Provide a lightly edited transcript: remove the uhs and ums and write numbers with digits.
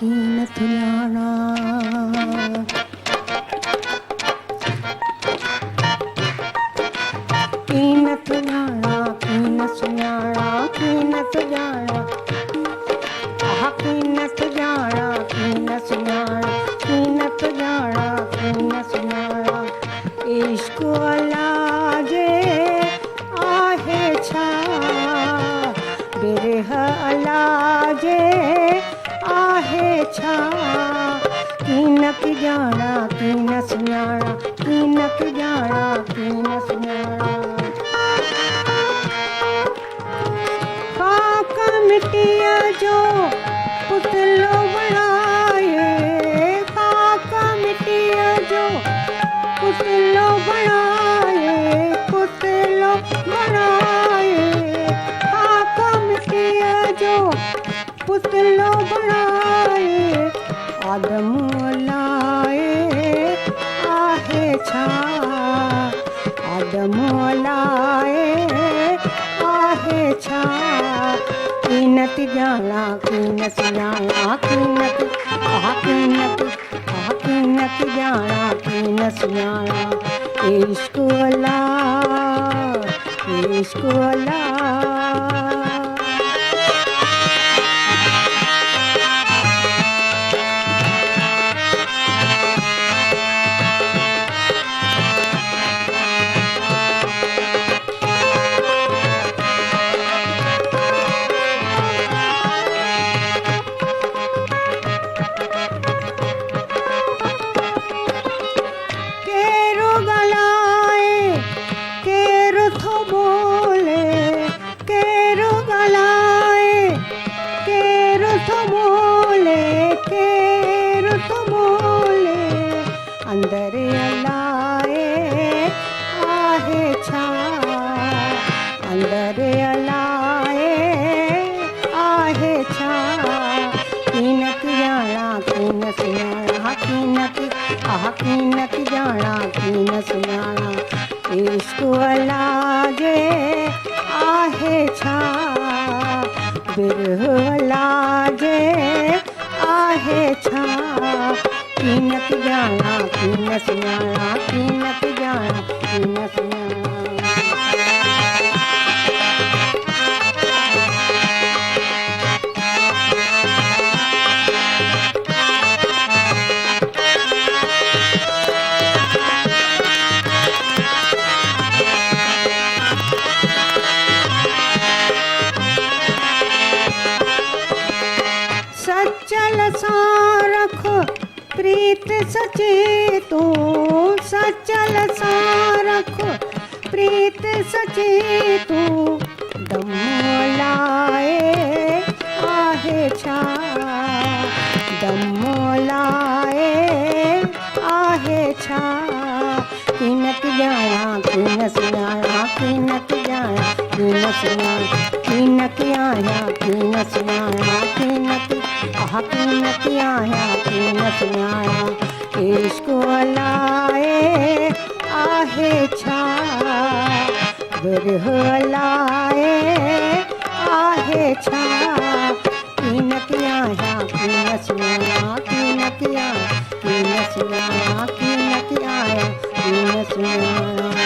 कीन सुञाणा कीन सुञाणा कीन सुञाणा कीन सुञाणा कीन सुञाणा कीन सुञाणा कीन सुञाणा कीन सुञाणा इश्क अल्लाह जे आहे छा बिरह अल्लाह जे आहे छा कीन की जाना कीन सुञाणा कीन की जाना कीन सुञाणा खाक मिट्टीअ जो पुतलो बणाए खाक मिट्टीअ जो पुतलो बणाए पुतलो बणाए खाक मिट्टीअ जो पुतलो बणाए आदम लाए आहे छा आदम लाए आहे छा कीनत जाना कीन सुञाणा कीनत कीनत जाना कीन सुञाणा इश्क अल्लाह इश्क अल्लाह अंदर अलाए आहे छा अंदर अलाए आहे छा कीनत जाना कीन सुञाणा कीनत जाना कीन सुञाणा इश्क अल्लाह जे आहे छा बिरह अल्लाह जे आहे छा कीनत जाना कीन सुञाणा कीनत जाना कीन सुञाणा सचल सां रख प्रीत सचे तू सचल सां रख प्रीत सचे तू दम लाए आहे छा दम लाए आहे छा कीनत जाना कीन सुञाणा कीनत जाना कीन सुञाणा कीनत आया कीन सुञाणा कीनत आया कीन सुञाणा इश्क अल्लाए आहे छा बिरह अल्लाए आहे छा कीनत आया कीन सुञाणा कीनत आया कीन सुञाणा कीनत आया कीन सुञाणा